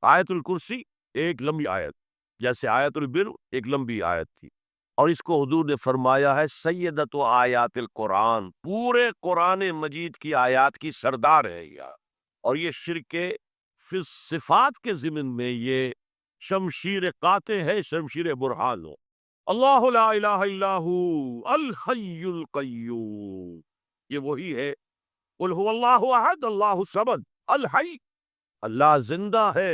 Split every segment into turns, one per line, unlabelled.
آیت الکرسی ایک لمبی آیت، جیسے آیت البر ایک لمبی آیت تھی، اور اس کو حضور نے فرمایا ہے سیدت و آیات القرآن، پورے قرآن مجید کی آیات کی سردار ہے یہ، اور یہ شرک فی صفات کے ضمن میں یہ شمشیر قاطع ہے، شمشیر برہان ہو۔ اللہ لا الہ الا ہو الحی القیوم، یہ وہی ہے، قل هو اللہ احد اللہ الصمد الحی، اللہ زندہ ہے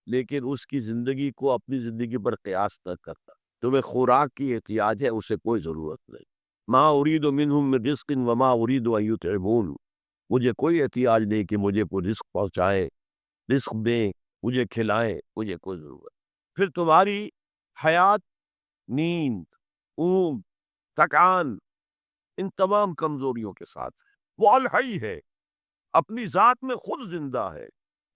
لیکن اس کی زندگی کو اپنی زندگی پر قیاس نہ کرتا۔ تمہیں خوراک کی احتیاج ہے، اسے کوئی ضرورت نہیں۔ ما ارید منہم من رزق وما ارید ان یطعمون، مجھے کوئی احتیاج نہیں کہ مجھے کوئی رزق پہنچائے، رزق دیں، مجھے کھلائیں، مجھے کوئی ضرورت۔ پھر تمہاری حیات نیند، اونگ، تھکان، ان تمام کمزوریوں کے ساتھ ہے۔ وہ الحی ہے، اپنی ذات میں خود زندہ ہے،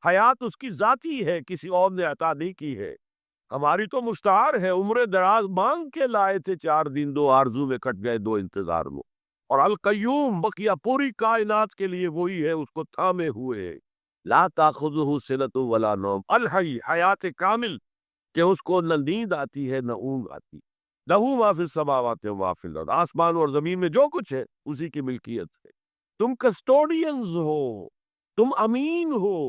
حیات اس کی ذاتی ہے، کسی اور نے عطا نہیں کی ہے۔ ہماری تو مستعار ہے، عمر دراز مانگ کے لائے تھے، 4 دن 2 آرزو میں کٹ گئے 2 انتظار میں۔ اور القیوم بقیہ پوری کائنات کے لیے وہی ہے، اس کو تھامے ہوئے، لا تاخذہ سنۃ ولا نوم، الحی، حیات کامل، کہ اس کو نہ نیند آتی ہے نہ اونگ آتی۔ لہ ما فی السماوات و ما فی الارض، آسمان اور زمین میں جو کچھ ہے اسی کی ملکیت ہے۔ تم کسٹوڈینز ہو، تم امین ہو،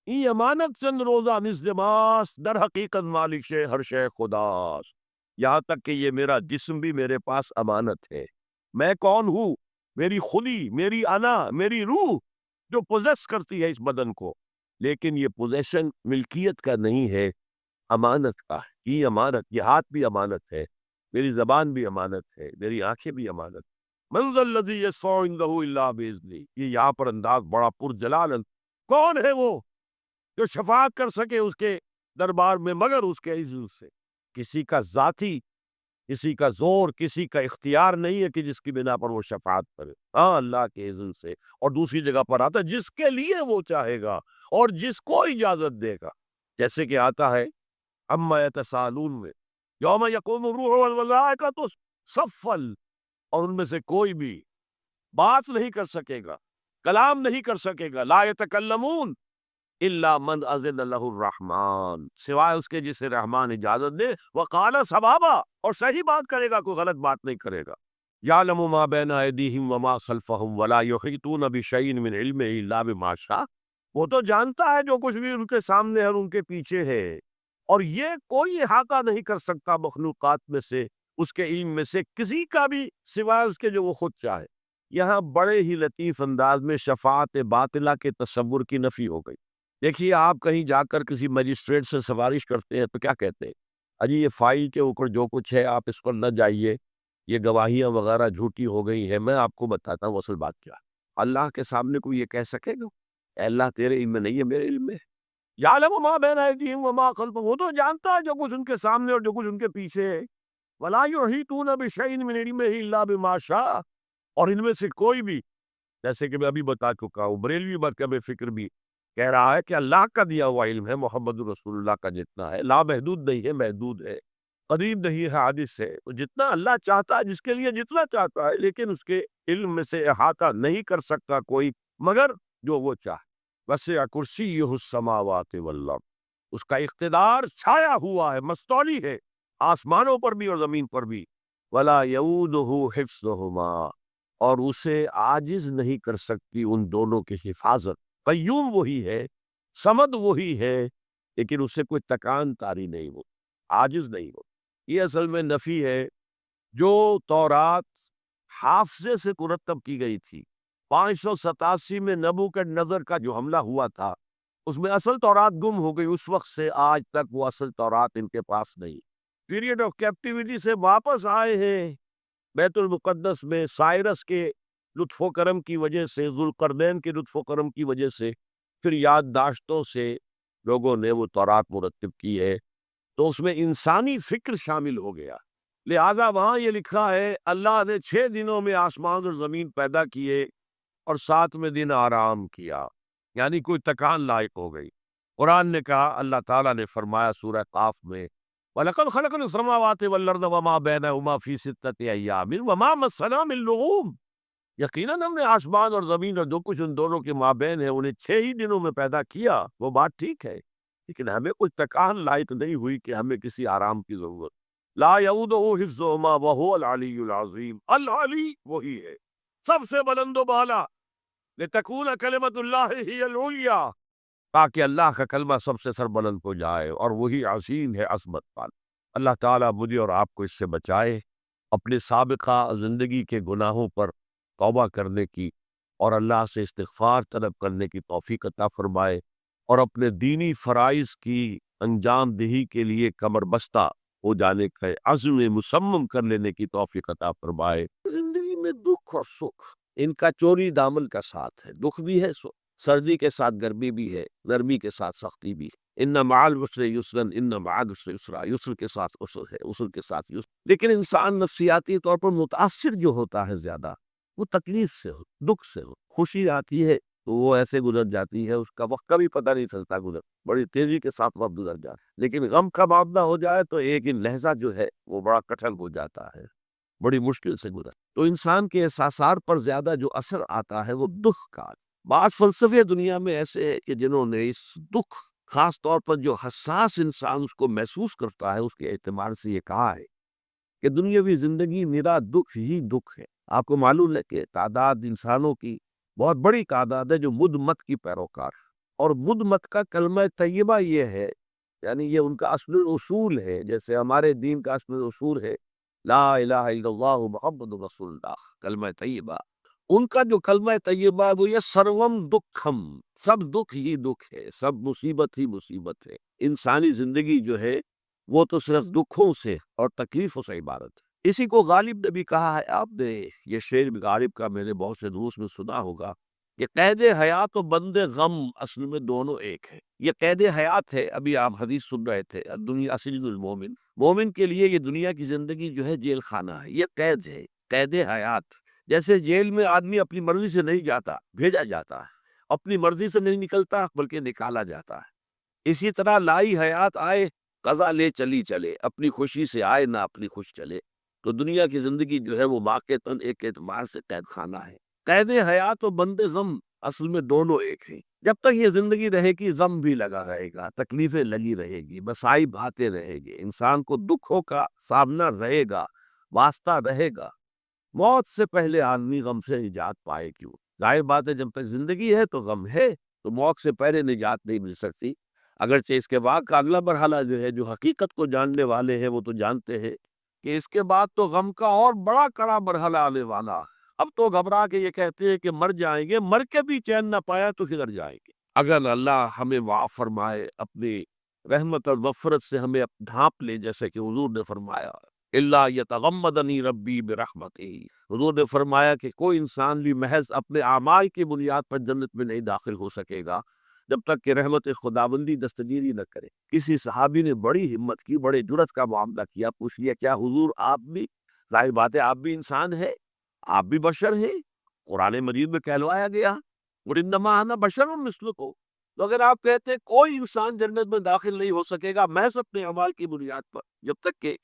ای امانت چند روزہ نزد ماس، در حقیقت مالک شے ہر شے خداست، یہاں تک کہ یہ میرا جسم بھی میرے پاس امانت ہے۔ میں کون ہوں؟ میری خودی، میری انا، میری روح جو پوزیس کرتی ہے اس بدن کو، لیکن یہ پوزیشن ملکیت کا نہیں ہے، امانت کا ہے۔ یہ امانت، یہ ہاتھ بھی امانت ہے، میری زبان بھی امانت ہے، میری آنکھیں بھی امانت۔ من ذا الذی یشفع عندہ الا باذنہ، یہ یہاں پر انداز بڑا پرجلال کون ہے وہ جو شفاعت کر سکے اس کے دربار میں مگر اس کے اذن سے۔ کسی کا ذاتی، کسی کا زور، کسی کا اختیار نہیں ہے کہ جس کی بنا پر وہ شفاعت کرے، ہاں اللہ کے اذن سے۔ اور دوسری جگہ پر آتا ہے جس کے لیے وہ چاہے گا اور جس کو اجازت دے گا، جیسے کہ آتا ہے اما یتساءلون میں، یوم یقوم الروح والملائکۃ صفا، اور ان میں سے کوئی بھی بات نہیں کر سکے گا، کلام نہیں کر سکے گا، لا یتکلمون الا من اذن لہ الرحمن، سوائے اس کے جسے رحمان اجازت دے، وقال صوابا، اور صحیح بات کرے گا، کوئی غلط بات نہیں کرے گا۔ یعلم ما بین ایدیہم وما خلفہم ولا یحیطون بشیء من علمہ الا بما شاء، وہ تو جانتا ہے جو کچھ بھی ان کے سامنے ہے اور ان کے پیچھے ہے، اور یہ کوئی احاطہ نہیں کر سکتا مخلوقات میں سے، اس کے علم میں سے کسی کا بھی، سوائے اس کے جو وہ خود چاہے۔ یہاں بڑے ہی لطیف انداز میں شفاعت باطلہ کے تصور کی نفی ہو گئی۔ دیکھیے، آپ کہیں جا کر کسی مجسٹریٹ سے سفارش کرتے ہیں تو کیا کہتے ہیں؟ اجی یہ فائل کے اوپر جو کچھ ہے آپ اس پر نہ جائیے، یہ گواہیاں وغیرہ جھوٹی ہو گئی ہیں، میں آپ کو بتاتا ہوں اصل بات کیا ہے۔ اللہ کے سامنے کوئی یہ کہہ سکے گا اے اللہ تیرے علم میں نہیں ہے، میرے علم میں ہے؟ یعلم ما بین ایدیہم وما خلفہم، وہ تو جانتا ہے جو کچھ ان کے سامنے اور جو کچھ ان کے پیچھے ہے۔ ولا یحیطون بشیء من علمہ الا بما شاء، اور ان میں سے کوئی بھی، جیسے کہ میں ابھی بتا چکا ہوں، بریلوی مرکب فکر بھی کہہ رہا ہے کہ اللہ کا دیا ہوا علم ہے، محمد رسول اللہ کا جتنا ہے، لا محدود نہیں ہے، محدود ہے، قدیم نہیں ہے، حادث ہے، تو جتنا اللہ چاہتا ہے، جس کے لیے جتنا چاہتا ہے، لیکن اس کے علم میں سے احاطہ نہیں کر سکتا کوئی مگر جو وہ چاہے۔ وسع کرسیہ السماوات والارض، اس کا اقتدار چھایا ہوا ہے، مستولی ہے، آسمانوں پر بھی اور زمین پر بھی۔ ولا یعودہ حفظہما، اور اسے عاجز نہیں کر سکتی ان دونوں کی حفاظت۔ قیوم وہی ہے، صمد وہی ہے، لیکن اس سے کوئی تکان طاری نہیں ہو، عاجز نہیں ہو۔ یہ اصل میں نفی ہے۔ جو تورات حافظے سے مرتب کی گئی تھی، 587 میں نبوکدنضر کا جو حملہ ہوا تھا، اس میں اصل تورات گم ہو گئی، اس وقت سے آج تک وہ اصل تورات ان کے پاس نہیں۔ پیریڈ آف کیپٹیوٹی سے واپس آئے ہیں بیت المقدس میں، سائرس کے لطف و کرم کی وجہ سے، ذوالقرنین کے لطف و کرم کی وجہ سے، پھر یادداشتوں سے لوگوں نے وہ تورات مرتب کی ہے، تو اس میں انسانی فکر شامل ہو گیا۔ لہذا وہاں یہ لکھا ہے اللہ نے 6 دنوں میں آسمان اور زمین پیدا کیے اور 7ویں دن آرام کیا، یعنی کوئی تکان لائق ہو گئی۔ قرآن نے کہا، اللہ تعالیٰ نے فرمایا سورہ قاف میں، وَلَقَدْ خَلَقْنَا السَّمَاوَاتِ وَالْأَرْضَ وَمَا بَيْنَهُمَا فِي 6 أَيَّامٍ وَمَا مَسَّنَا مِن لُغُوبٍ، یقیناً ہم نے آسمان اور زمین اور جو کچھ ان دونوں کے مابین ہے انہیں 6 ہی دنوں میں پیدا کیا، وہ بات ٹھیک ہے، لیکن ہمیں کوئی تکان لائق نہیں ہوئی کہ ہمیں کسی آرام کی ضرورت. لا یعودہ حفظہما وہو العلی العظیم. العلی وہی ہے سب سے بلند و بالا. لتکون کلمۃ اللہ ہی العلیٰ، تاکہ اللہ کا کلمہ سب سے سربلند ہو جائے، اور وہی عظیم ہے عظمت والا. اللہ تعالیٰ مجھے اور آپ کو اس سے بچائے، اپنے سابقہ زندگی کے گناہوں پر توبہ کرنے کی اور اللہ سے استغفار طلب کرنے کی توفیق عطا فرمائے، اور اپنے دینی فرائض کی انجام دہی کے لیے کمر بستہ ہو جانے کا عزم مصمم کر لینے کی توفیق عطا فرمائے. زندگی میں دکھ اور سکھ ان کا چوری دامن کا ساتھ ہے. دکھ بھی ہے، سردی کے ساتھ گرمی بھی ہے، نرمی کے ساتھ سختی بھی. ان مع العسر یسرا ان مع العسر یسرا، یسر کے ساتھ عسر ہے، عسر کے ساتھ یسر. لیکن انسان نفسیاتی طور پر متاثر جو ہوتا ہے زیادہ، وہ تکلیف سے ہو، دکھ سے ہو. خوشی آتی ہے تو وہ ایسے گزر جاتی ہے، اس کا وقت کبھی پتہ نہیں چلتا، بڑی تیزی کے ساتھ وقت گزر جاتا. لیکن غم کا معاملہ ہو جائے تو ایک لہجہ جو ہے وہ بڑا کٹھن ہو جاتا ہے، بڑی مشکل سے گزر. تو انسان کے احساسات پر زیادہ جو اثر آتا ہے وہ دکھ کا. بعض فلسفے دنیا میں ایسے ہیں کہ جنہوں نے اس دکھ، خاص طور پر جو حساس انسان اس کو محسوس کرتا ہے، اس کے اعتبار سے یہ کہا ہے کہ دنیاوی زندگی نرا دکھ ہی دکھ ہے. آپ کو معلوم ہے کہ تعداد انسانوں کی بہت بڑی تعداد ہے جو بدھ مت کی پیروکار، اور بدھ مت کا کلمہ طیبہ یہ ہے، یعنی یہ ان کا اصل اصول ہے، جیسے ہمارے دین کا اصل اصول ہے لا الہ الا اللہ محمد رسول اللہ، کلمہ طیبہ. ان کا جو کلمہ طیبہ ہے وہ یہ سروم دکھم، سب دکھ ہی دکھ ہے، سب مصیبت ہی مصیبت ہے. انسانی زندگی جو ہے وہ تو صرف دکھوں سے اور تکلیفوں سے عبارت ہے. اسی کو غالب نے بھی کہا ہے، آپ نے یہ شعر غالب کا میں نے بہت سے دروس میں سنا ہوگا کہ قید حیات و بند غم اصل میں دونوں ایک ہے. یہ قید حیات ہے، ابھی آپ حدیث سن رہے تھے، دنیا سجن المومن، مومن کے لیے یہ دنیا کی زندگی جو ہے جیل خانہ ہے، یہ قید ہے، قید حیات. جیسے جیل میں آدمی اپنی مرضی سے نہیں جاتا، بھیجا جاتا ہے، اپنی مرضی سے نہیں نکلتا بلکہ نکالا جاتا ہے. اسی طرح لائی حیات آئے قضا لے چلی چلے، اپنی خوشی سے آئے نہ اپنی خوش چلے. تو دنیا کی زندگی جو ہے وہ واقعتاً ایک اعتبار سے قید خانہ ہے. قید حیات و بند غم اصل میں دونوں ایک ہیں. جب تک یہ زندگی رہے گی غم بھی لگا رہے گا، تکلیفیں لگی رہے گی، مصائب آتے رہے گی، انسان کو دکھوں کا سامنا رہے گا، واسطہ رہے گا. موت سے پہلے آدمی غم سے نجات پائے کیوں؟ ظاہر بات ہے جب تک زندگی ہے تو غم ہے، تو موت سے پہلے نجات نہیں مل سکتی. اگرچہ اس کے بعد کا اگلا مرحلہ جو ہے، جو حقیقت کو جاننے والے ہیں وہ تو جانتے ہیں کہ اس کے بعد تو غم کا اور بڑا کڑا مرحلہ آنے والا. اب تو گھبرا کے یہ کہتے ہیں کہ مر جائیں گے، مر کے بھی چین نہ پایا تو کدھر جائیں گے. اگر اللہ ہمیں معاف فرمائے، اپنی رحمت اور مغفرت سے ہمیں ڈھانپ لے، جیسے کہ حضور نے فرمایا اللہ یتغمدنی ربی برحمتہ، حضور نے فرمایا کہ کوئی انسان بھی محض اپنے اعمال کی بنیاد پر جنت میں نہیں داخل ہو سکے گا جب تک کہ رحمت خداوندی دستگیری نہ کرے. کسی صحابی نے بڑی ہمت کی، بڑے جرأت کا معاملہ کیا، پوچھ لیا کیا حضور آپ بھی، ظاہر بات ہے آپ بھی انسان ہیں، آپ بھی بشر ہیں، قرآن مجید میں کہلوایا گیا وَإِنَّمَا أَنَا بَشَرٌ مِثْلُكُمْ. تو اگر آپ کہتے ہیں کوئی انسان جنت میں داخل نہیں ہو سکے گا محض اپنے اعمال کی بنیاد پر جب تک کہ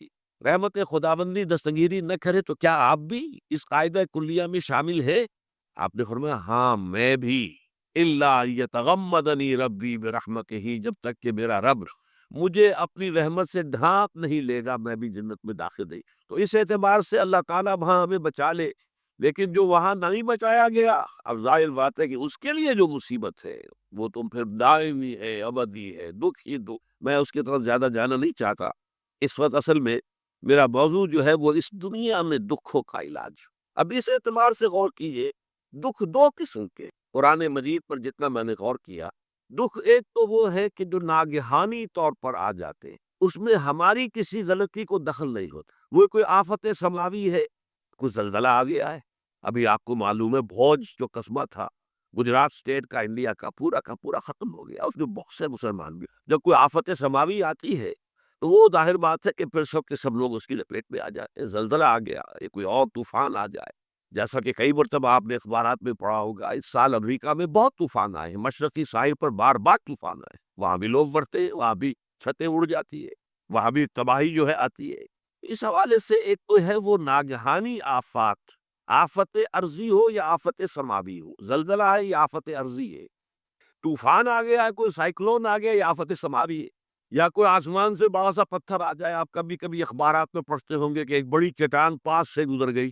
رحمت خداوندی دستگیری نہ کرے، تو کیا آپ بھی اس قاعدہ کلیہ میں شامل ہے؟ آپ نے فرمایا ہاں میں بھی. اللہ یتغمدنی ربی برحمتہ، جب تک کہ میرا رب مجھے اپنی رحمت سے ڈھانپ نہیں لے گا میں بھی جنت میں داخل نہیں. تو اس اعتبار سے اللہ تعالیٰ وہاں ہمیں بچا لے. لیکن جو وہاں نہیں بچایا گیا، اب ظاہر بات ہے کہ اس کے لیے جو مصیبت ہے وہ تو پھر دائمی ہے، ابدی ہے، دکھ ہی دکھ. میں اس کی طرف زیادہ جانا نہیں چاہتا. اس وقت اصل میں میرا موضوع جو ہے وہ اس دنیا میں دکھوں کا علاج. اب اس اعتبار سے غور کیجئے، دکھ دو قسم کے قرآن مجید پر جتنا میں نے غور کیا. دکھ ایک تو وہ ہے کہ جو ناگہانی طور پر آ جاتے ہیں، اس میں ہماری کسی غلطی کو دخل نہیں ہوتا. وہ کوئی آفت سماوی ہے، کوئی زلزلہ آ گیا ہے. ابھی آپ کو معلوم ہے بھوج جو قصبہ تھا گجرات اسٹیٹ کا، انڈیا کا پورا ختم ہو گیا، اس میں بہت سے مسلمان بھی. جب کوئی آفت سماوی آتی ہے تو وہ ظاہر بات ہے کہ پھر سب کے سب لوگ اس کی لپیٹ میں آ جاتے ہیں. زلزلہ آ گیا، یہ کوئی اور طوفان آ جائے، جیسا کہ کئی مرتبہ آپ نے اخبارات میں پڑھا ہوگا اس سال امریکہ میں بہت طوفان آئے ہیں، مشرقی ساحل پر بار بار طوفان آئے، وہاں بھی لوگ مرتے ہیں، وہاں بھی چھتیں اڑ جاتی ہے، وہاں بھی تباہی جو ہے آتی ہے. اس حوالے سے ایک تو ہے وہ ناگہانی آفات، آفت ارضی ہو یا آفت سماوی ہو، زلزلہ ہے یا آفت ارضی ہے. طوفان آ گیا ہے، کوئی سائیکلون آ گیا، یا آفت سماوی ہے، یا کوئی آسمان سے بڑا سا پتھر آ جائے. آپ کبھی کبھی اخبارات میں پڑھتے ہوں گے کہ ایک بڑی چٹان پاس سے گزر گئی،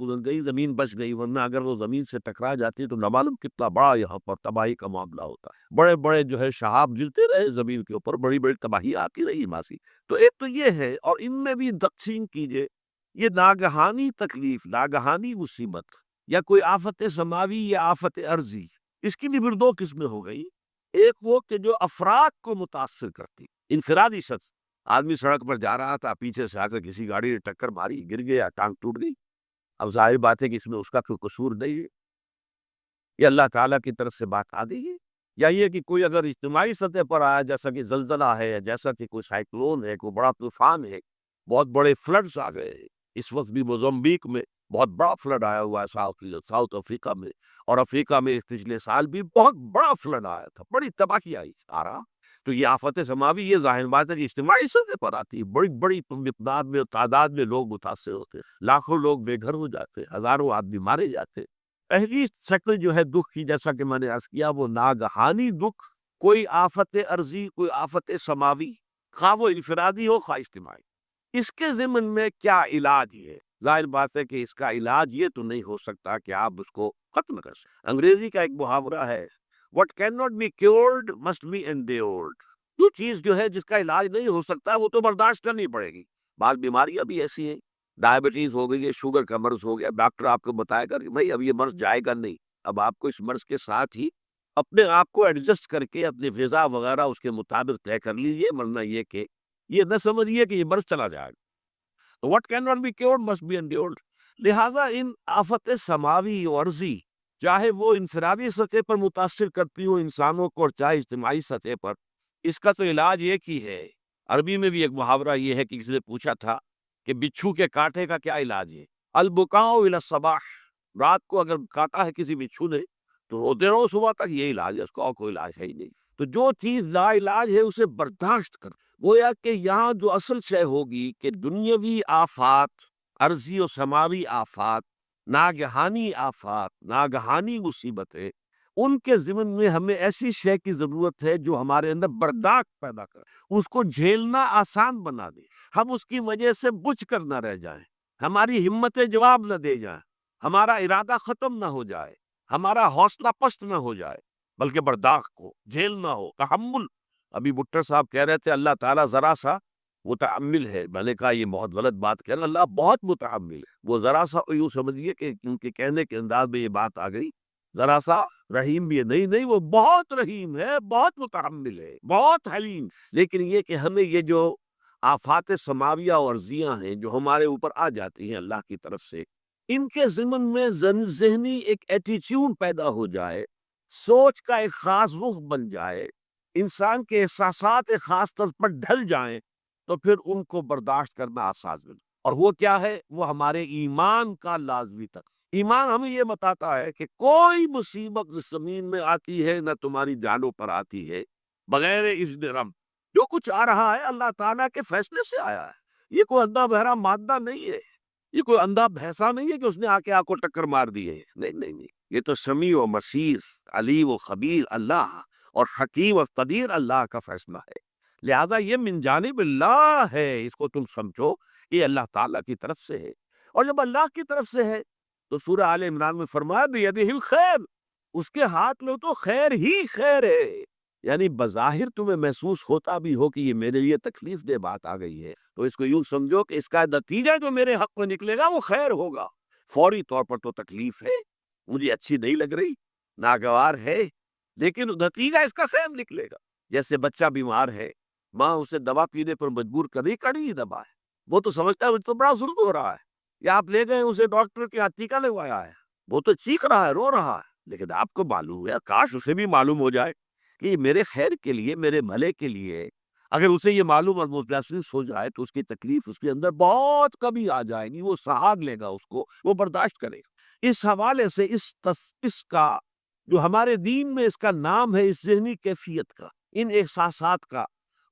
گزر گئی، زمین بچ گئی، ورنہ اگر وہ زمین سے ٹکرا جاتی تو نہ معلوم کتنا بڑا یہاں پر تباہی کا معاملہ ہوتا ہے. بڑے بڑے جو ہے شہاب گرتے رہے زمین کے اوپر، بڑی بڑی تباہی آتی رہی ماسی. تو ایک تو یہ ہے، اور ان میں بھی تقسیم کیجئے یہ ناگہانی تکلیف، ناگہانی مصیبت، یا کوئی آفت سماوی یا آفت ارضی، اس کی بھی پھر دو قسمیں ہو گئی. ایک وہ کہ جو افراد کو متاثر کرتی، انفرادی شخص، آدمی سڑک پر جا رہا تھا، پیچھے سے آ کر کسی گاڑی نے ٹکر ماری، گر گیا، ٹانگ ٹوٹ گئی. اب ظاہر بات ہے کہ اس میں اس کا کوئی قصور نہیں ہے، یہ اللہ تعالیٰ کی طرف سے بات آ گئی ہے. یا یہ کہ کوئی اگر اجتماعی سطح پر آیا، جیسا کہ زلزلہ ہے، جیسا کہ کوئی سائیکلون ہے، کوئی بڑا طوفان ہے، بہت بڑے فلڈز آ گئے ہیں. اس وقت بھی موزمبیق میں بہت بڑا فلڈ آیا ہوا ہے، ساؤتھ افریقہ میں، اور افریقہ میں پچھلے سال بھی بہت بڑا فلڈ آیا تھا، بڑی تباہی آ رہا. تو یہ آفت سماوی، یہ ظاہر بات ہے کہ اجتماعی سطح پر آتی ہے، بڑی بڑی مقدار میں، تعداد میں لوگ متاثر ہوتے ہیں، لاکھوں لوگ بے گھر ہو جاتے ہیں، ہزاروں آدمی مارے جاتے ہیں. پہلی شکل جو ہے دکھ کی، جیسا کہ میں نے عرض کیا، وہ ناگہانی دکھ، کوئی آفت ارضی، کوئی آفت سماوی، خواہ وہ انفرادی ہو خواہ اجتماعی. اس کے ضمن میں کیا علاج ہے؟ ظاہر بات ہے کہ اس کا علاج یہ تو نہیں ہو سکتا کہ آپ اس کو ختم کر سکیں. انگریزی کا ایک محاورہ ہے، what cannot be cured must be endured. جو چیز جو ہے جس کا علاج نہیں ہو سکتا وہ تو برداشت کرنی پڑے گی. بعض بیماریاں بھی ایسی ہیں، ڈائبٹیز ہو گئی ہے، شوگر کا مرض ہو گیا، ڈاکٹر آپ کو بتائے گا کہ بھائی اب یہ مرض جائے گا نہیں. اب آپ کو اس مرض کے ساتھ ہی اپنے آپ کو ایڈجسٹ کر کے اپنی غذا وغیرہ اس کے مطابق طے کر لیجیے، ورنہ یہ کہ یہ نہ سمجھیے کہ یہ مرض چلا جائے گا. What cannot be cured must be endured. لہٰذا ان آفت سماوی و عرضی، چاہے وہ انفرادی سطح پر متاثر کرتی ہو انسانوں کو، اور چاہے اجتماعی سطح پر، اس کا تو علاج ایک ہی ہے. عربی میں بھی ایک محاورہ یہ ہے کہ کسی نے پوچھا تھا کہ بچھو کے کاٹے کا کیا علاج ہے؟ البکاء الی الصباح. رات کو اگر کاٹا ہے کسی بچھو نے تو ہوتے رہو صبح تک، یہ علاج ہے، اس کا اور کوئی علاج ہے ہی نہیں. تو جو چیز لا علاج ہے اسے برداشت کر. گویا کہ یہاں جو اصل شے ہوگی کہ دنیاوی آفات، عرضی و سماوی آفات، ناگہانی آفات، ناگہانی مصیبتیں، ان کے ضمن میں ہمیں ایسی شے کی ضرورت ہے جو ہمارے اندر برداشت پیدا کرے، اس کو جھیلنا آسان بنا دے، ہم اس کی وجہ سے بجھ کر نہ رہ جائیں، ہماری ہمتیں جواب نہ دے جائیں، ہمارا ارادہ ختم نہ ہو جائے، ہمارا حوصلہ پست نہ ہو جائے، بلکہ برداشت ہو، جھیلنا ہو، تحمل. ابھی بٹر صاحب کہہ رہے تھے اللہ تعالیٰ ذرا سا متعمل ہے. میں نے کہا یہ بہت غلط بات کہہ رہے ہیں، اللہ بہت متعمل ہے. وہ ذرا سا یوں سمجھیے کہ ان کے کہنے کے انداز میں یہ بات آ گئی، ذرا سا رحیم بھی ہے. نہیں، وہ بہت رحیم ہے، بہت متعمل ہے، بہت حلیم. لیکن یہ کہ ہمیں یہ جو آفات سماویہ اور عرضیاں ہیں جو ہمارے اوپر آ جاتی ہیں اللہ کی طرف سے، ان کے ضمن میں ذہنی ایک ایٹیچیوڈ پیدا ہو جائے، سوچ کا ایک خاص رخ بن جائے، انسان کے احساسات ایک خاص طرز پر ڈھل جائیں، تو پھر ان کو برداشت کرنا آسان ہے. اور وہ کیا ہے؟ وہ ہمارے ایمان کا لازمی تک. ایمان ہمیں یہ بتاتا ہے کہ کوئی مصیبت زمین میں آتی ہے نہ تمہاری جانوں پر آتی ہے بغیر اذن رب. جو کچھ آ رہا ہے اللہ تعالیٰ کے فیصلے سے آیا ہے. یہ کوئی اندھا بہرا مادہ نہیں ہے، یہ کوئی اندھا بھینسا نہیں ہے کہ اس نے آ کے آپ کو ٹکر مار دی ہے. نہیں، یہ تو سمیع و بصیر، علیم و خبیر اللہ اور حکیم و قدیر اللہ کا فیصلہ ہے. لہذا یہ من جانب اللہ ہے، اس کو تم سمجھو یہ اللہ تعالیٰ کی طرف سے ہے. اور جب اللہ کی طرف سے ہے تو سورہ آل عمران میں فرمایا بیدہ الخیر، اس کے ہاتھ میں تو خیر ہی خیر ہے. یعنی بظاہر تمہیں محسوس ہوتا بھی ہو کہ یہ میرے لیے تکلیف دہ بات آ گئی ہے، تو اس کو یوں سمجھو کہ اس کا نتیجہ جو میرے حق میں نکلے گا وہ خیر ہوگا. فوری طور پر تو تکلیف ہے، مجھے اچھی نہیں لگ رہی، ناگوار ہے، لیکن نتیجہ اس کا خیر نکلے گا. جیسے بچہ بیمار ہے، ماں اسے دوا پینے پر مجبور کری، کڑی دوا ہے، وہ تو سمجھتا ہے مجھے تو بڑا ظلم ہو رہا ہے. یا آپ لے گئے اسے ڈاکٹر کے ہاتھ ٹیکا لگوایا ہے، وہ تو چیخ رہا ہے، رو رہا ہے، لیکن آپ کو معلوم ہے، کاش اسے بھی معلوم ہو جائے کہ یہ میرے خیر کے لیے، میرے بھلے کے لیے. اگر اسے یہ معلوم اور محسوس ہو جائے تو اس کی تکلیف اس کے اندر بہت کمی آ جائے گی، وہ سہاگ لے گا، اس کو وہ برداشت کرے گا. اس حوالے سے اس کا جو ہمارے دین میں اس کا نام ہے، اس ذہنی کیفیت کا، ان احساسات کا،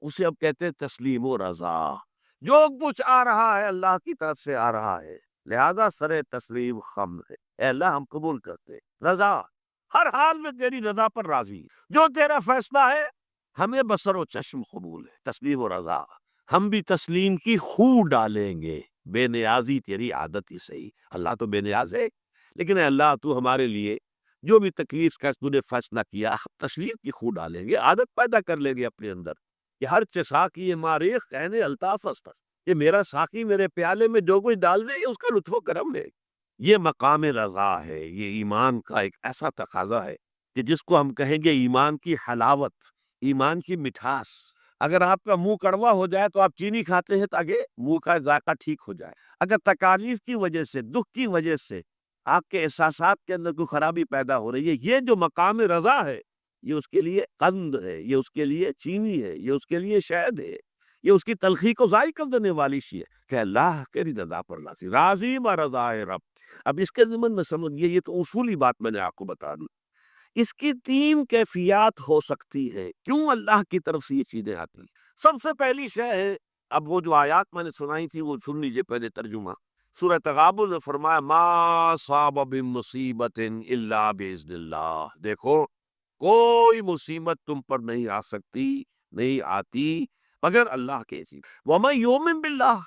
اسے اب کہتے ہیں تسلیم و رضا. جو کچھ آ رہا ہے اللہ کی طرف سے آ رہا ہے، لہذا سر تسلیم خم ہے. اے اللہ ہم قبول کرتے ہیں، رضا ہر حال میں تیری رضا پر راضی، جو تیرا فیصلہ ہے ہمیں بصر و چشم قبول ہے، تسلیم و رضا، ہم بھی تسلیم کی خو ڈالیں گے، بے نیازی تیری عادت ہی صحیح، اللہ تو بے نیاز ہے، لیکن اے اللہ تو ہمارے لیے جو بھی تکلیف کا تو نے فیصلہ کیا ہم تسلیم کی خو ڈالیں گے، عادت پیدا کر لیں گے اپنے اندر کہ ہر ساقی ماریخ کہنے الطاف است، یہ میرا ساقی میرے پیالے میں جو کچھ ڈال دے یہ اس کا لطف و کرم ہے۔ یہ مقام رضا ہے، یہ ایمان کا ایک ایسا تقاضا ہے کہ جس کو ہم کہیں گے ایمان کی حلاوت، ایمان کی مٹھاس۔ اگر آپ کا منہ کڑوا ہو جائے تو آپ چینی کھاتے ہیں تاکہ منہ کا ذائقہ ٹھیک ہو جائے، اگر تکالیف کی وجہ سے، دکھ کی وجہ سے آپ کے احساسات کے اندر کوئی خرابی پیدا ہو رہی ہے، یہ جو مقام رضا ہے یہ اس کے لیے قند ہے، یہ اس کے لیے چینی ہے، یہ اس کے لیے شہد ہے، یہ اس کی تلخی کو ضائع کر دینے والی شی ہے کہ اللہ تیری رضا پر راضی، راضی و رضا رب۔ اب اس کے ضمن میں سمجھیے، یہ تو اصولی بات میں نے آپ کو بتا دوں، اس کی تین کیفیات ہو سکتی ہے کیوں اللہ کی طرف سے یہ چیزیں آتی ہیں۔ سب سے پہلی شے ہے، اب وہ جو آیات میں نے سنائی تھی وہ سن لیجیے پہلے ترجمہ۔ سورہ تغابن نے فرمایا ما صاب من مصیبت الا باذن اللہ، دیکھو کوئی مصیبت تم پر نہیں آ سکتی، نہیں آتی مگر اللہ کے اذن۔ ومن یؤمن باللہ،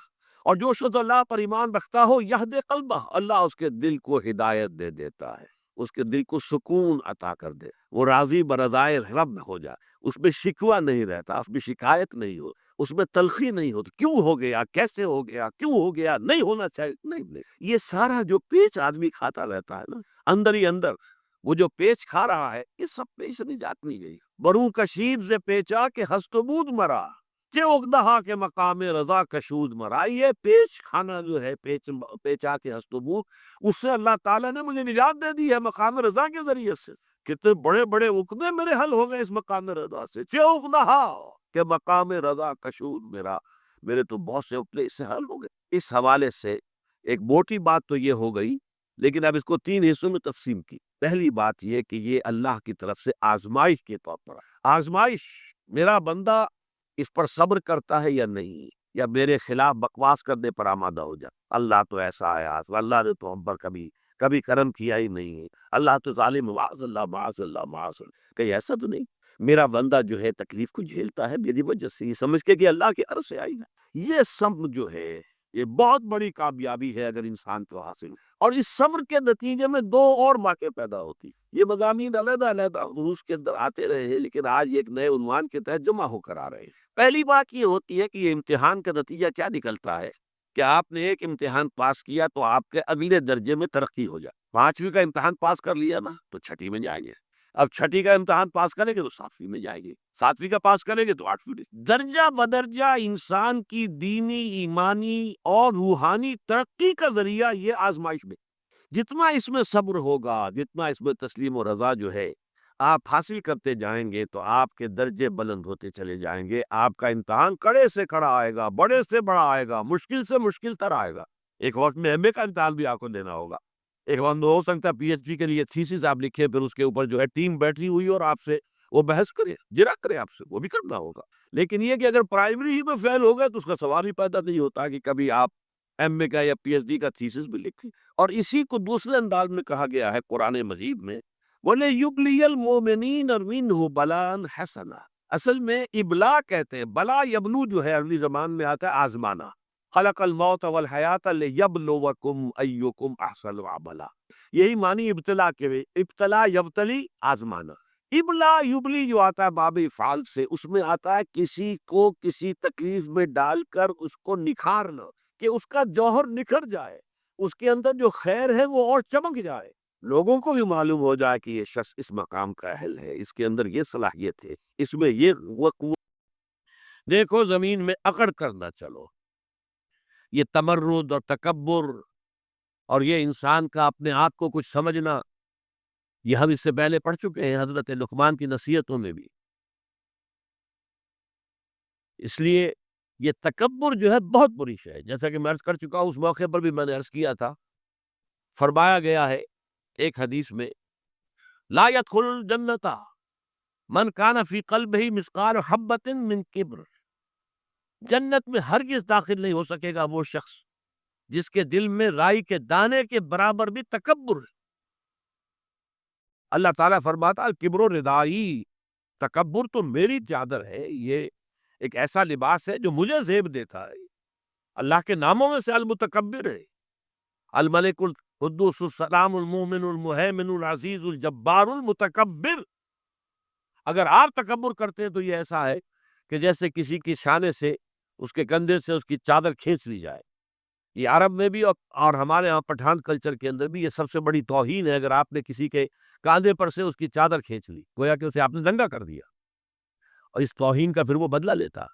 اور جو شخص اللہ پر ایمان رکھتا ہو یہد قلبہ، اللہ اس کے دل کو ہدایت دے دیتا ہے، اس کے دل کو سکون عطا کر دے، وہ راضی برضائے رب ہو جائے، اس میں شکوہ نہیں رہتا، اس میں شکایت نہیں ہو، اس میں تلخی نہیں ہوتی، کیوں ہو گیا، کیسے ہو گیا، کیوں ہو گیا، نہیں ہونا چاہیے، نہیں۔ یہ سارا جو پیچ آدمی کھاتا رہتا ہے نا اندر ہی اندر، وہ جو پیچ کھا رہا ہے اس سب پیچ نجات نہیں گئی، بروں کشید سے پیچا کہ ہست و بود مرا، اقدہا کے مقام رضا کشود مرا۔ یہ پیچ کھانا جو ہے، پیچا کے ہست و بود، اس سے اللہ تعالیٰ نے مجھے نجات دے دی ہے مقام رضا کے ذریعے سے۔ کتنے بڑے بڑے عقدے میرے حل ہو گئے اس مقام رضا سے، اقدہا کہ مقام رضا کشود میرا، میرے تو بہت سے عقدے اس سے حل ہو گئے۔ اس حوالے سے ایک موٹی بات تو یہ ہو گئی، لیکن اب اس کو تین حصوں میں تقسیم کی۔ پہلی بات یہ کہ یہ اللہ کی طرف سے آزمائش کے طور پر، آزمائش میرا بندہ اس پر صبر کرتا ہے یا نہیں، یا میرے خلاف بکواس کرنے پر آمادہ ہو جائے۔ اللہ تو ایسا ہے، اللہ نے تو ہم پر کبھی کرم کیا ہی نہیں ہے، اللہ تو ظالم، معاذ اللہ معاذ اللہ معاذ اللہ، کہ ایسا تو نہیں، میرا بندہ جو ہے تکلیف کو جھیلتا ہے میری وجہ سے، یہ سمجھ کے کہ اللہ کی عرض سے آئی ہے۔ یہ صبر جو ہے یہ بہت بڑی کامیابی ہے اگر انسان کو حاصل ہو، اور اس صبر کے نتیجے میں دو اور واقعے پیدا ہوتی ہیں۔ یہ مضامین علیحدہ علیحدہ دروس کے اندر آتے رہے ہیں، لیکن آج ایک نئے عنوان کے تحت جمع ہو کر آ رہے ہیں۔ پہلی بات یہ ہوتی ہے کہ یہ امتحان کا نتیجہ کیا نکلتا ہے کہ آپ نے ایک امتحان پاس کیا تو آپ کے اگلے درجے میں ترقی ہو جائے۔ 5ویں کا امتحان پاس کر لیا نا تو 6ٹھی میں جائیں گے، اب 6ٹھی کا امتحان پاس کریں گے تو 7ویں میں جائیں گے، 7ویں کا پاس کریں گے تو 8ویں میں۔ درجہ بدرجہ انسان کی دینی، ایمانی اور روحانی ترقی کا ذریعہ یہ آزمائش میں، جتنا اس میں صبر ہوگا، جتنا اس میں تسلیم و رضا جو ہے آپ حاصل کرتے جائیں گے تو آپ کے درجے بلند ہوتے چلے جائیں گے، آپ کا امتحان کڑے سے کڑا آئے گا، بڑے سے بڑا آئے گا، مشکل سے مشکل تر آئے گا۔ ایک وقت میں ایم اے کا امتحان بھی آپ کو دینا ہوگا، ایک وقت میں ہو سکتا ہے پی ایچ ڈی کے لیے تھیسس آپ لکھے، پھر اس کے اوپر جو ہے ٹیم بیٹھی ہوئی اور آپ سے وہ بحث کرے، جرا کرے آپ سے، وہ بھی کرنا ہوگا۔ لیکن یہ کہ اگر پرائمری ہی میں فیل ہو گئے تو اس کا سوال ہی پیدا نہیں ہوتا کہ کبھی آپ ایم اے کا یا پی ایچ ڈی کا تھیسس بھی لکھیں۔ اور اسی کو دوسرے انداز میں کہا گیا ہے قرآن مجید میں، وَلَيُبْلِيَ الْمُؤْمِنِينَ مِنْهُ بَلَاءً حَسَنًا، اصل میں ابلا کہتے ہیں، بلا یبلو جو ہے عربی زبان میں آتا ہے آزمانا، خلق الموت والحیات لیبلوکم ایکم احسن عملا، یہی معنی ابتلا کے، ابتلا یبتلی آزمانا۔ ابلا یبلی جو آتا ہے باب افعال سے، اس میں آتا ہے کسی کو کسی تکلیف میں ڈال کر اس کو نکھارنا، کہ اس کا جوہر نکھر جائے، اس کے اندر جو خیر ہے وہ اور چمک جائے، لوگوں کو بھی معلوم ہو جائے کہ یہ شخص اس مقام کا اہل ہے، اس کے اندر یہ صلاحیت ہے، اس میں یہ قوت۔ دیکھو زمین میں اکڑ کر نہ چلو، یہ تمرد اور تکبر اور یہ انسان کا اپنے آپ کو کچھ سمجھنا، یہ ہم اس سے پہلے پڑھ چکے ہیں حضرت لقمان کی نصیحتوں میں بھی۔ اس لیے یہ تکبر جو ہے بہت بری شے ہے، جیسا کہ میں عرض کر چکا ہوں، اس موقع پر بھی میں نے عرض کیا تھا، فرمایا گیا ہے ایک حدیث میں، لا يدخل الجنت من کان فی قلبہ مثقال حبۃ من کبر، جنت میں ہرگز داخل نہیں ہو سکے گا وہ شخص جس کے دل میں رائی کے دانے کے برابر بھی تکبر ہے۔ اللہ تعالیٰ فرماتا الکبر ردائی، تکبر تو میری چادر ہے، یہ ایک ایسا لباس ہے جو مجھے زیب دیتا ہے۔ اللہ کے ناموں میں سے المتکبر ہے، الملک القدوس السلام المومن المہیمن العزیز الجبار المتکبر۔ اگر آپ تکبر کرتے ہیں تو یہ ایسا ہے کہ جیسے کسی کی شانے سے، اس کے کندھے سے اس کی چادر کھینچ لی جائے۔ یہ عرب میں بھی اور ہمارے ہاں پٹھان کلچر کے اندر بھی یہ سب سے بڑی توہین ہے، اگر آپ نے کسی کے کاندھے پر سے اس کی چادر کھینچ لی، گویا کہ اسے آپ نے ننگا کر دیا، اور اس توہین کا پھر وہ بدلہ لیتا۔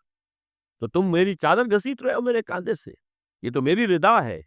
تو تم میری چادر گھسیٹ رہے ہو میرے کاندھے سے، یہ تو میری ردا ہے۔